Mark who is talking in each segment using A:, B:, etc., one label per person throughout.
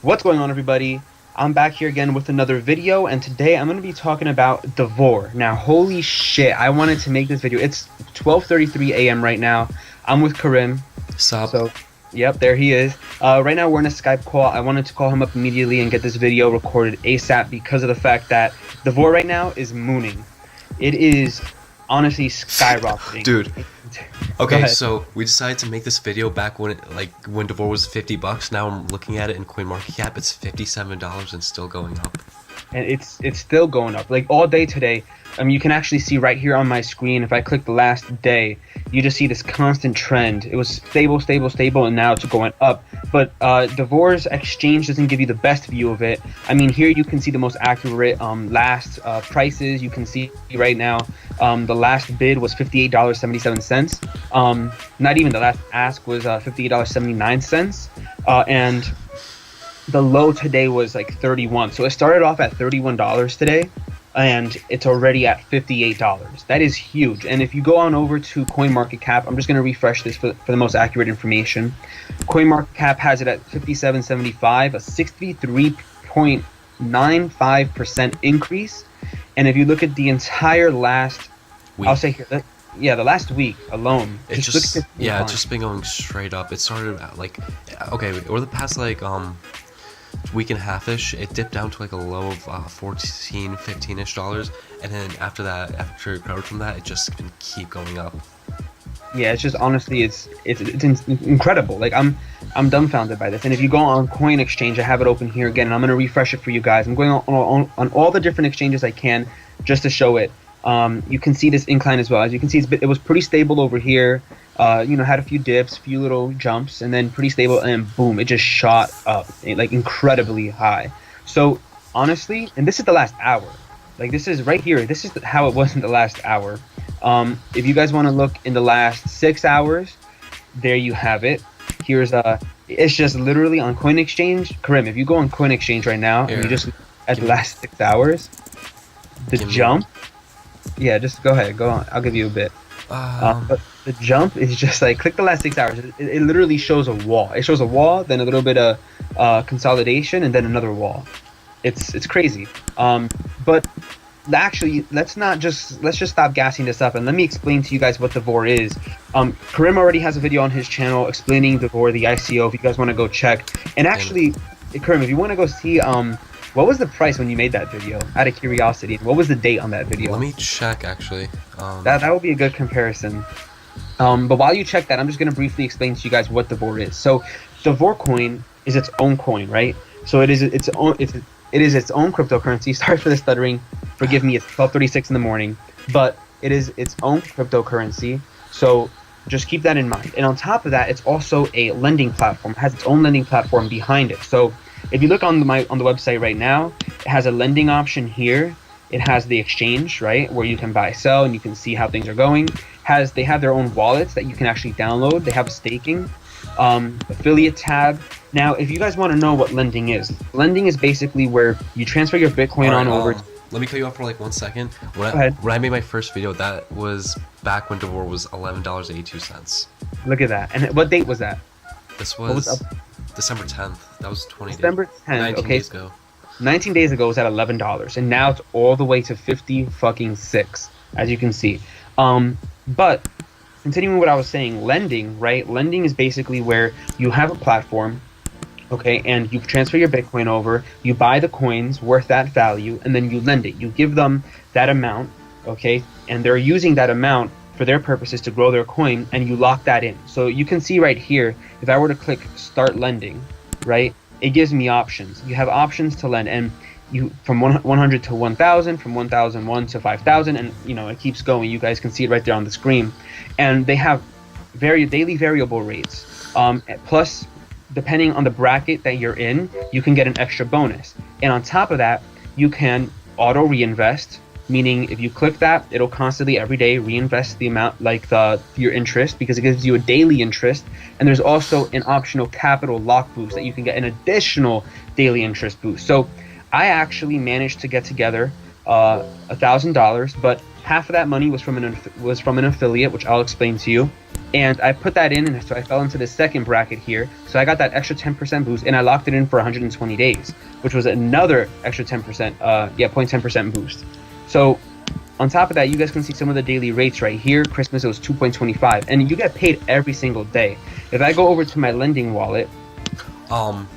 A: What's going on, everybody? I'm back here again with another video, and today I'm going to be talking about Davor. Now, holy shit, I wanted to make this video. It's 12:33 a.m. right now. I'm with Kerim.
B: Sup?
A: So, yep, there he is. Right now we're in a Skype call. I wanted to call him up immediately and get this video recorded ASAP because of the fact that Davor right now is mooning. It is honestly skyrocketing.
B: Dude. Okay, so we decided to make this video back when when Davor was $50. Now I'm looking at it in CoinMarketCap, it's $57 and still going up.
A: And it's still going up like all day today. You can actually see right here on my screen, if I click the last day, you just see this constant trend. It was stable, and now it's going up. But Davor's exchange doesn't give you the best view of it. I mean, here you can see the most accurate last prices. You can see right now the last bid was $58.77. Not even the last ask was $58.79. And the low today was like 31. So it started off at $31 today, and it's already at $58. That is huge. And if you go on over to CoinMarketCap, I'm just going to refresh this for the most accurate information. CoinMarketCap has it at $57.75, a 63.95% increase. And if you look at the entire last week, I'll say here, the last week alone,
B: it's just been going straight up. It started at over the past week and a half-ish, it dipped down to like a low of $15-ish, and then after it recovered from that, it just can keep going up.
A: Yeah, it's just honestly, it's incredible. Like I'm dumbfounded by this. And if you go on Coin Exchange, I have it open here again, and I'm gonna refresh it for you guys. I'm going on all the different exchanges I can just to show it. You can see this incline as well. As you can see, it was pretty stable over here. Had a few dips, few little jumps, and then pretty stable, and boom, it just shot up like incredibly high. So honestly, and this is the last hour. Like this is right here. This is how it was in the last hour. If you guys want to look in the last 6 hours, there you have it. Here's it's just literally on Coin Exchange. Kerim, if you go on Coin Exchange right now and you just look at the last 6 hours, the jump. Yeah, just go ahead, go on. I'll give you a bit. But the jump is just like, click the last 6 hours. It literally shows a wall. It shows a wall, then a little bit of consolidation, and then another wall. It's crazy. But actually, let's just stop gassing this up, and let me explain to you guys what Davor is. Kerim already has a video on his channel explaining Davor, the ICO. If you guys want to go check, and actually, Kerim, if you want to go see what was the price when you made that video, out of curiosity? What was the date on that video?
B: Let me check, actually.
A: That would be a good comparison. But while you check that, I'm just going to briefly explain to you guys what Davor is. So, Davor coin is its own coin, right? So it is its own cryptocurrency. Sorry for the stuttering. Forgive me. It's 12:36 in the morning, but it is its own cryptocurrency. So just keep that in mind. And on top of that, it's also a lending platform. It has its own lending platform behind it. So if you look on the website right now, it has a lending option here. It has the exchange, right, where you can buy, sell, and you can see how things are going. They have their own wallets that you can actually download. They have staking, affiliate tab. Now, if you guys want to know what lending is basically where you transfer your Bitcoin over.
B: Let me cut you off for like 1 second. When I made my first video, that was back when Davor was $11.82.
A: Look at that. And what date was that?
B: This was December 10th. That was
A: December 10th.
B: 19 days ago.
A: 19 days ago it was at $11, and now it's all the way to 50-fucking-6, as you can see. But continuing what I was saying, lending, right? Lending is basically where you have a platform, okay, and you transfer your Bitcoin over, you buy the coins worth that value, and then you lend it. You give them that amount, okay, and they're using that amount for their purposes to grow their coin, and you lock that in. So you can see right here, if I were to click start lending, right, it gives me options. You have options to lend, and you from 100 to 1,000, from 1,001 to 5,000, and it keeps going. You guys can see it right there on the screen, and they have daily variable rates. Plus, depending on the bracket that you're in, you can get an extra bonus. And on top of that, you can auto reinvest, meaning if you click that, it'll constantly every day reinvest the amount, like your interest, because it gives you a daily interest. And there's also an optional capital lock boost that you can get an additional daily interest boost. So I actually managed to get together $1,000, but half of that money was from an affiliate, which I'll explain to you. And I put that in, and so I fell into the second bracket here. So I got that extra 10% boost, and I locked it in for 120 days, which was another extra 10%, 0.10% boost. So on top of that, you guys can see some of the daily rates right here. Christmas, it was 2.25, and you get paid every single day. If I go over to my lending wallet,
B: and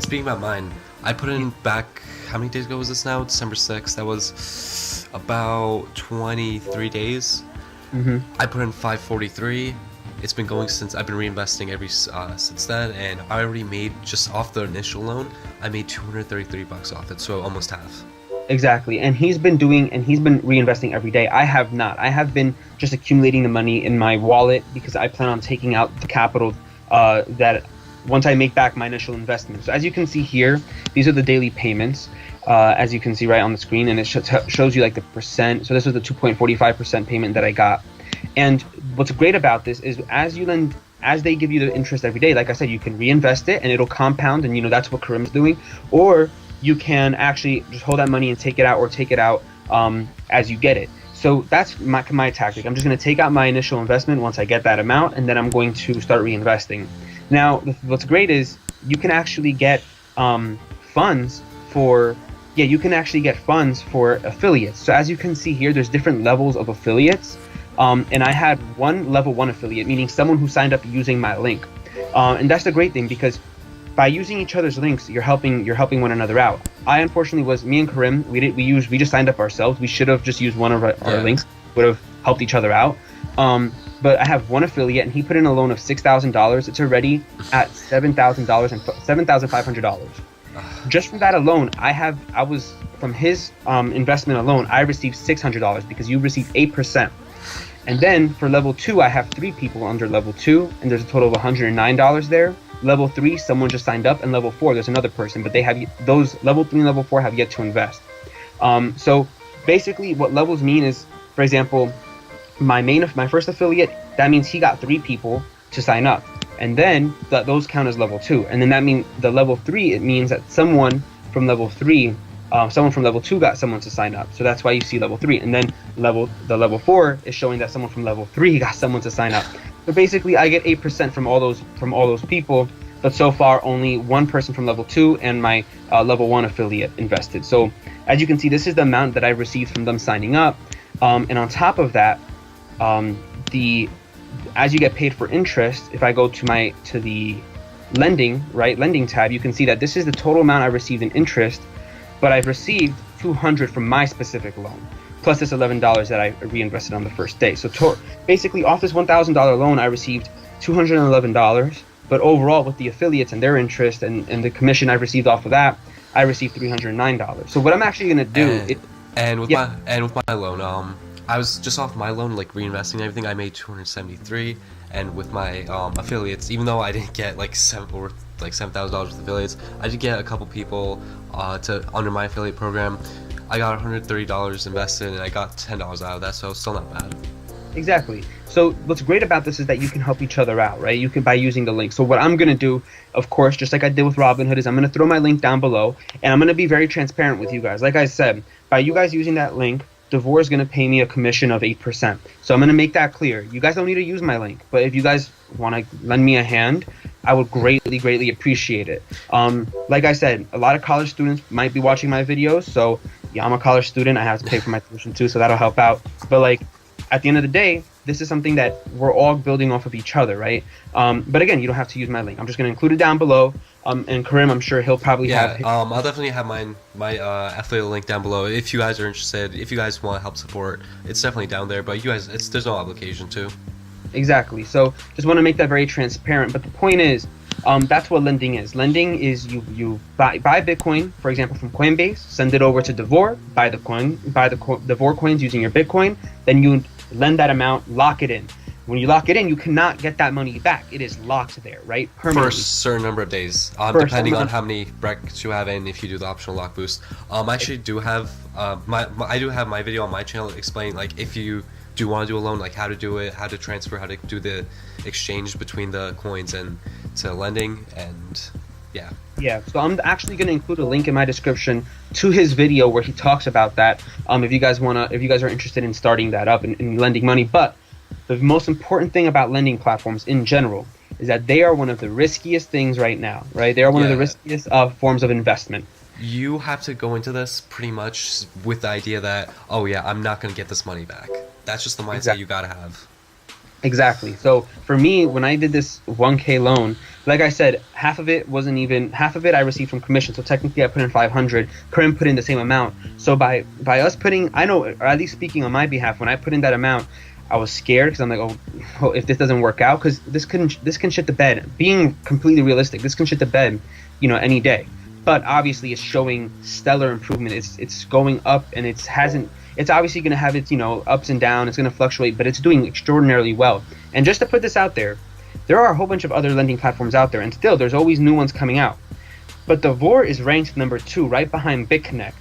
B: speaking about mine, I put in back, how many days ago was this now? December 6th. That was about 23 days. I put in 543. It's been going since I've been reinvesting since then, and I already made, just off the initial loan, I made $233 off it, so almost half.
A: Exactly, and he's been reinvesting every day. I have not. I have been just accumulating the money in my wallet because I plan on taking out the capital that once I make back my initial investment. So as you can see here, these are the daily payments, as you can see right on the screen, and it shows you like the percent. So this was the 2.45% payment that I got. And what's great about this is as they give you the interest every day, like I said, you can reinvest it and it'll compound, and that's what Kerim's doing. Or you can actually just hold that money and take it out as you get it. So that's my tactic. I'm just going to take out my initial investment once I get that amount, and then I'm going to start reinvesting. Now, what's great is you can actually get funds for affiliates. So as you can see here, there's different levels of affiliates. And I had one level 1 affiliate, meaning someone who signed up using my link. And that's the great thing, because by using each other's links, you're helping one another out. Me and Kerim, we just signed up ourselves. We should have just used one of our links, would have helped each other out. But I have one affiliate, and he put in a loan of $6,000. It's already at $7,000 and $7,500. Just from that alone, from his investment alone, I received $600 because you receive 8%. And then for level 2, I have 3 people under level 2, and there's a total of $109 there. Level 3, someone just signed up, and level 4, there's another person, but those level 3 and level 4 have yet to invest. So basically, what levels mean is, for example, my first affiliate, that means he got 3 people to sign up, and then those count as level 2. And then that means the level 3, it means that someone from level 2 got someone to sign up. So that's why you see level 3. And then the level 4 is showing that someone from level 3 got someone to sign up. So basically, I get 8% from all those people, but so far only one person from level 2 and my level 1 affiliate invested. So as you can see, this is the amount that I received from them signing up. And on top of that, as you get paid for interest, if I go to the lending tab, you can see that this is the total amount I received in interest, but I've received $200 from my specific loan, plus this $11 that I reinvested on the first day. So basically, off this $1,000 loan, I received $211, but overall with the affiliates and their interest and the commission I received off of that, I received $309. So what I'm actually gonna do
B: with my loan, I was just off my loan, like reinvesting and everything, I made $273, and with my affiliates, even though I didn't get like $7,000 with affiliates, I did get a couple people under my affiliate program. I got $130 invested, and I got $10 out of that, so it's still not bad.
A: Exactly. So what's great about this is that you can help each other out, right? You can, by using the link. So what I'm gonna do, of course, just like I did with Robinhood, is I'm gonna throw my link down below, and I'm gonna be very transparent with you guys. Like I said, by you guys using that link, Davor is going to pay me a commission of 8%. So I'm going to make that clear. You guys don't need to use my link, but if you guys want to lend me a hand, I would greatly appreciate it. Like I said, a lot of college students might be watching my videos, so yeah, I'm a college student. I have to pay for my tuition too, so that'll help out. But like, at the end of the day, this is something that we're all building off of each other, right? But again, you don't have to use my link. I'm just going to include it down below. And Kerim, I'm sure he'll probably have.
B: I'll definitely have my affiliate link down below if you guys are interested. If you guys want to help support, it's definitely down there. But you guys, there's no obligation to.
A: Exactly. So just want to make that very transparent. But the point is, that's what lending is. Lending is you buy Bitcoin, for example, from Coinbase, send it over to Davor, buy the Davor coins using your Bitcoin, then you lend that amount, lock it in. When you lock it in, you cannot get that money back. It is locked there, right?
B: For a certain number of days, depending on how many brackets you have and if you do the optional lock boost. I actually do have I do have my video on my channel explaining, like, if you do want to do a loan, like how to do it, how to transfer, how to do the exchange between the coins and to lending, and Yeah.
A: Yeah, so I'm actually going to include a link in my description to his video where he talks about that. If you guys are interested in starting that up and lending money. But the most important thing about lending platforms in general is that they are one of the riskiest things right now, right? They are one of the riskiest forms of investment.
B: You have to go into this pretty much with the idea that, oh yeah, I'm not going to get this money back. That's just the mindset you got to have.
A: Exactly. So for me, when I did this 1K loan, like I said, half of it I received from commission. So technically I put in 500. Kerim put in the same amount. So by us putting, I know, or at least speaking on my behalf, when I put in that amount, I was scared because I'm like, oh, if this doesn't work out, because this can shit the bed. Being completely realistic, this can shit the bed, any day. But obviously it's showing stellar improvement. It's going up, and it's obviously going to have its ups and downs. It's going to fluctuate, but it's doing extraordinarily well. And just to put this out there are a whole bunch of other lending platforms out there, and still there's always new ones coming out. But Davor is ranked number 2, right behind BitConnect.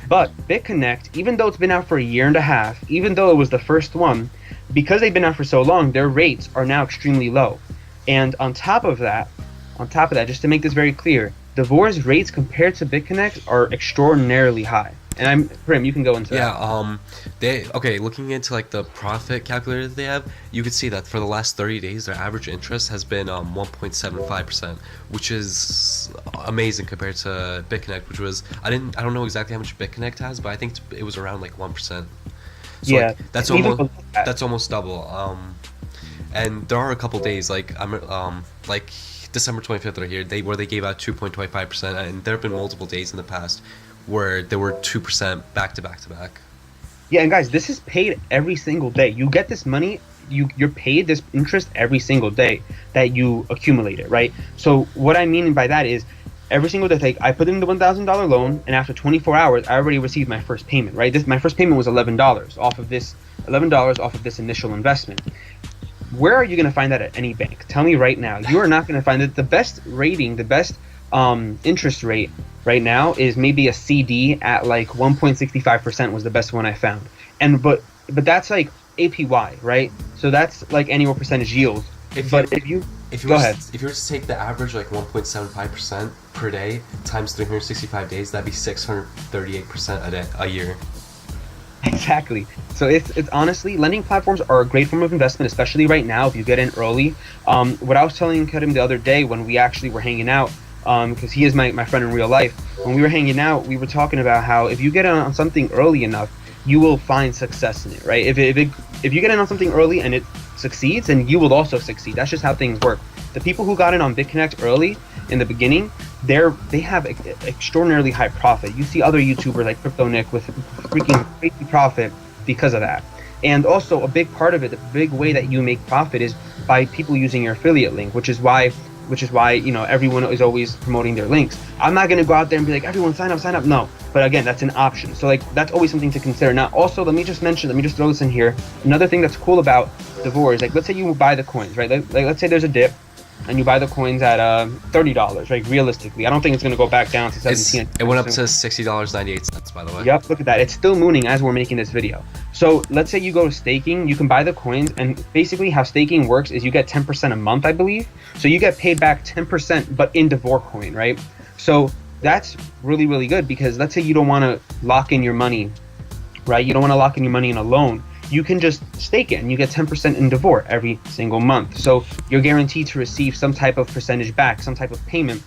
A: But BitConnect, even though it's been out for a year and a half, even though it was the first one, because they've been out for so long, their rates are now extremely low. And on top of that, just to make this very clear, Davor's rates compared to BitConnect are extraordinarily high. And Kerim, you can go into that.
B: Looking into like the profit calculator that they have, you could see that for the last 30 days, their average interest has been 1.75%, which is amazing compared to BitConnect, which was I don't know exactly how much BitConnect has, but I think it was around like 1%. So
A: yeah,
B: like, that's almost double. And there are a couple days like like December 25th right here, where they gave out 2.25%, and there have been multiple days in the past where there were 2% back to back to back.
A: Yeah, and guys, this is paid every single day. You get this money, you're paid this interest every single day that you accumulate it, right? So what I mean by that is every single day, like I put in the $1,000 loan, and after 24 hours, I already received my first payment, right? My first payment was $11 off of this initial investment. Where are you going to find that at any bank? Tell me right now. You are not going to find it. The best rating, the best interest rate right now is maybe a CD at like 1.65% was the best one I found. But that's like APY, right? So that's like annual percentage yield. If you were to
B: take the average like 1.75% per day times 365 days, that'd be 638% a year.
A: Exactly. So it's honestly, lending platforms are a great form of investment, especially right now if you get in early. What I was telling Kerim the other day when we actually were hanging out, because he is my friend in real life, when we were hanging out, we were talking about how if you get in on something early enough, you will find success in it, right? If you get in on something early and it succeeds, then you will also succeed. That's just how things work. The people who got in on BitConnect early in the beginning, they have extraordinarily high profit. You see other YouTubers like Crypto Nick with freaking crazy profit because of that. And also a big part of it, the big way that you make profit is by people using your affiliate link, which is why everyone is always promoting their links. I'm not going to go out there and be like, everyone sign up. No. But again, that's an option. So like that's always something to consider. Now also, let me just throw this in here. Another thing that's cool about Davor is like, let's say you buy the coins, right? Like let's say there's a dip and you buy the coins at $30, right? Realistically, I don't think it's going to go back down to 17.
B: It went up to $60.98, by the way.
A: Yep, look at that. It's still mooning as we're making this video. So let's say you go to staking, you can buy the coins, and basically how staking works is you get 10% a month, I believe. So you get paid back 10%, but in Davor coin, right? So that's really, really good because let's say you don't want to lock in your money, right? You don't want to lock in your money in a loan. You can just stake it and you get 10% in Davor every single month. So you're guaranteed to receive some type of percentage back, some type of payment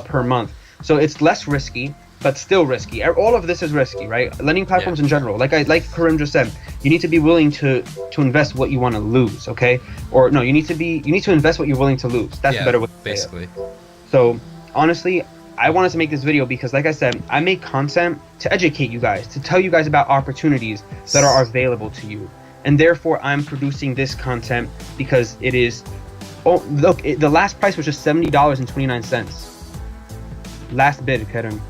A: per month. So it's less risky, but still risky. All of this is risky, right? Lending platforms in general, like Kerim just said, you need to be willing to invest what you want to lose, okay? Or no, you need to invest what you're willing to lose. That's a better way to
B: basically
A: say it. So honestly, I wanted to make this video because, like I said, I make content to educate you guys, to tell you guys about opportunities that are available to you. And therefore, I'm producing this content because it is... Oh, look, the last price was just $70.29. Last bid, Kerim.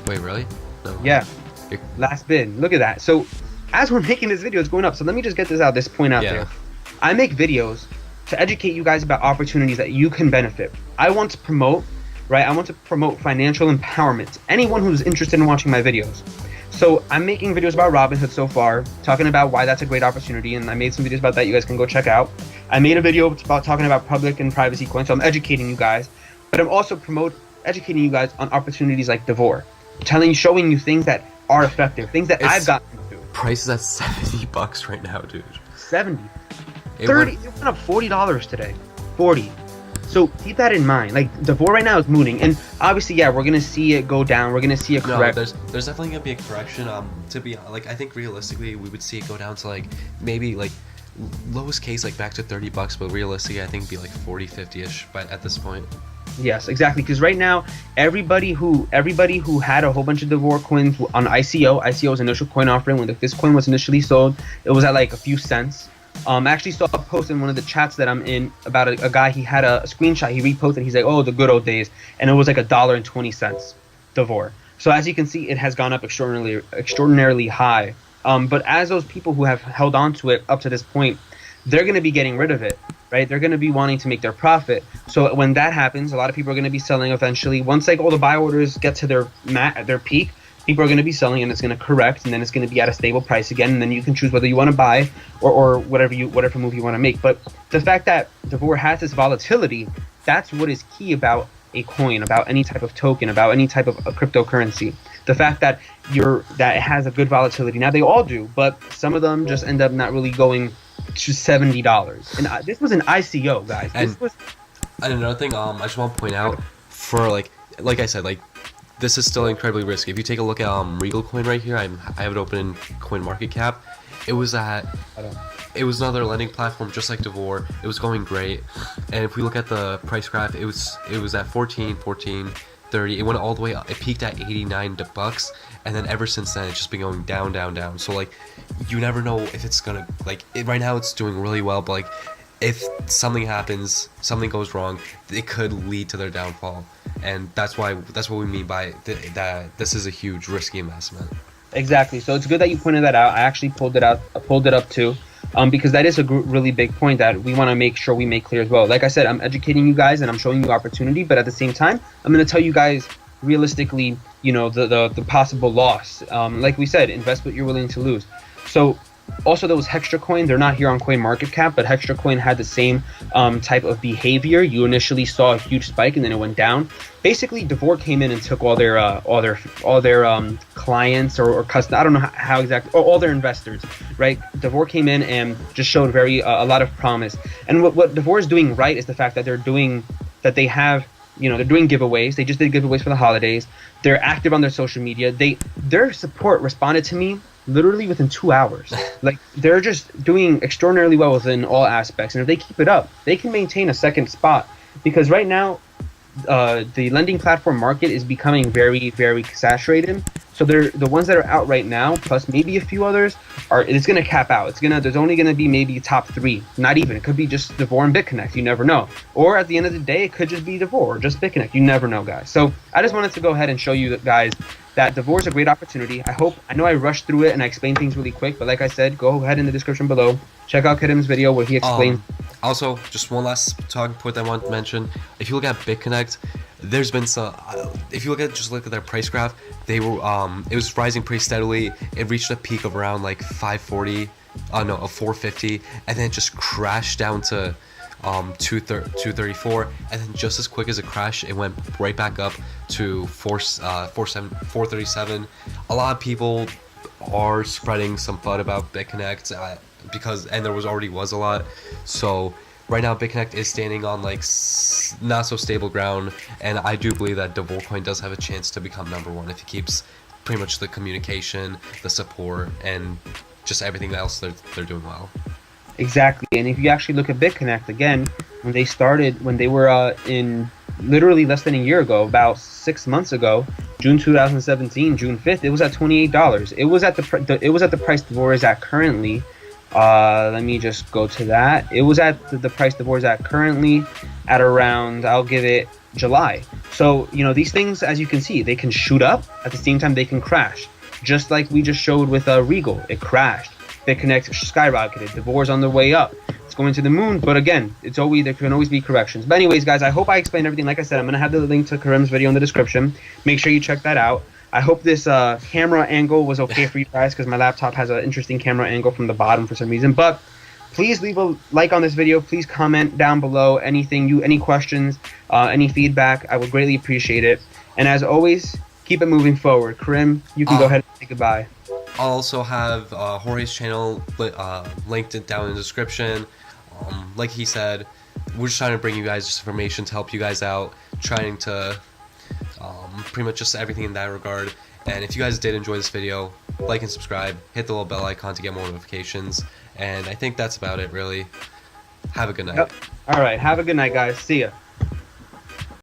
B: Wait, really? No.
A: Yeah. Last bid. Look at that. So, as we're making this video, it's going up. So let me just get this point out there. I make videos to educate you guys about opportunities that you can benefit. I want to promote financial empowerment. Anyone who's interested in watching my videos. So I'm making videos about Robinhood so far, talking about why that's a great opportunity, and I made some videos about that you guys can go check out. I made a video about talking about public and privacy coins, so I'm educating you guys. But I'm also educating you guys on opportunities like Davor, showing you things that are effective, things that I've gotten into.
B: Price is at $70 right now, dude.
A: 70, 30. It went up $40 today. 40. So keep that in mind. Like Davor right now is mooning, and obviously, yeah, we're gonna see it go down. We're gonna see it correct.
B: No, there's definitely gonna be a correction. To be like, I think realistically, we would see it go down to like maybe like lowest case like back to $30, but realistically, I think it'd be like 40, 50ish. But at this point.
A: Yes, exactly. Because right now, everybody who had a whole bunch of Davor coins on ICO's initial coin offering when this coin was initially sold, it was at like a few cents. I actually saw a post in one of the chats that I'm in about a guy. He had a screenshot. He reposted. He's like, "Oh, the good old days," and it was like $1.20 Davor. So as you can see, it has gone up extraordinarily high. But as those people who have held on to it up to this point, they're going to be getting rid of it, right? They're going to be wanting to make their profit. So when that happens, a lot of people are going to be selling eventually. Once like all the buy orders get to their peak, people are going to be selling, and it's going to correct, and then it's going to be at a stable price again, and then you can choose whether you want to buy or whatever move you want to make. But the fact that Davor has this volatility, that's what is key about a coin, about any type of token, about any type of a cryptocurrency. The fact that it has a good volatility. Now they all do, but some of them just end up not really going to $70. And this was an ICO, guys.
B: And another thing, I just want to point out for like I said, like. This is still incredibly risky. If you take a look at Regal Coin right here, I have it open in CoinMarketCap. It was another lending platform just like Davor. It was going great, and if we look at the price graph, it was at 14, 30. It went all the way up. It peaked at $89, and then ever since then, it's just been going down, down, down. So like, you never know if it's gonna right now it's doing really well, but like, if something happens, something goes wrong, it could lead to their downfall. And that's what we mean by that this is a huge risky investment.
A: Exactly. So it's good that you pointed that out. I actually pulled it up too, because that is a really big point that we want to make sure we make clear as well. Like I said, I'm educating you guys and I'm showing you opportunity, but at the same time, I'm going to tell you guys realistically, the possible loss. Like we said, invest what you're willing to lose. So also, those Hextra Coin, they're not here on CoinMarketCap, but Hextra Coin had the same type of behavior. You initially saw a huge spike and then it went down. Basically, Davor came in and took all their clients or customers. I don't know how exactly, or all their investors, right? Davor came in and just showed a lot of promise. And what Davor is doing right is the fact that they're doing giveaways. They just did giveaways for the holidays. They're active on their social media. Their support responded to me literally within 2 hours. Like, they're just doing extraordinarily well within all aspects, and if they keep it up, they can maintain a second spot, because right now the lending platform market is becoming very, very saturated. So they're the ones that are out right now, plus maybe a few others, it's going to cap out. There's only going to be maybe top 3, not even. It could be just Davor and BitConnect, you never know. Or at the end of the day, it could just be Davor or just BitConnect, you never know, guys. So I just wanted to go ahead and show you guys that Davor is a great opportunity. I know I rushed through it and I explained things really quick, but like I said, go ahead in the description below. Check out Kerim's video where he explains.
B: Also, just one last talking point I want to mention. If you look at BitConnect, there's been some. If you look at their price graph, they were it was rising pretty steadily. It reached a peak of around like 540, of 450, and then it just crashed down to 234, and then just as quick as it crashed, it went right back up to 437. A lot of people are spreading some FUD about BitConnect and there already was a lot. So right now BitConnect is standing on like not so stable ground, and I do believe that Davor Coin does have a chance to become #1 if he keeps pretty much the communication, the support, and just everything else they're doing well.
A: Exactly. And if you actually look at BitConnect again, when they were in literally less than a year ago, about 6 months ago, June 2017, June 5th, it was at $28. It was at the price Davor is at currently. Let me just go to that. It was at the price Davor is at currently at around, I'll give it July. So, these things, as you can see, they can shoot up. At the same time, they can crash. Just like we just showed with Regal, it crashed. BitConnect skyrocketed. Davor's on the way up. It's going to the moon, but again, there can always be corrections. But anyways, guys, I hope I explained everything. Like I said, I'm going to have the link to Kerim's video in the description. Make sure you check that out. I hope this camera angle was okay for you guys, because my laptop has an interesting camera angle from the bottom for some reason. But Please leave a like on this video. Please comment down below any questions, any feedback. I would greatly appreciate it. And as always, keep it moving forward. Kerim, you can go ahead and say goodbye.
B: I'll also have Jorge's channel linked it down in the description. Like he said, we're just trying to bring you guys this information to help you guys out, trying to pretty much just everything in that regard. And if you guys did enjoy this video, like and subscribe, hit the little bell icon to get more notifications. And I think that's about it, really. Have a good night.
A: Yep. All right, have a good night, guys. See ya.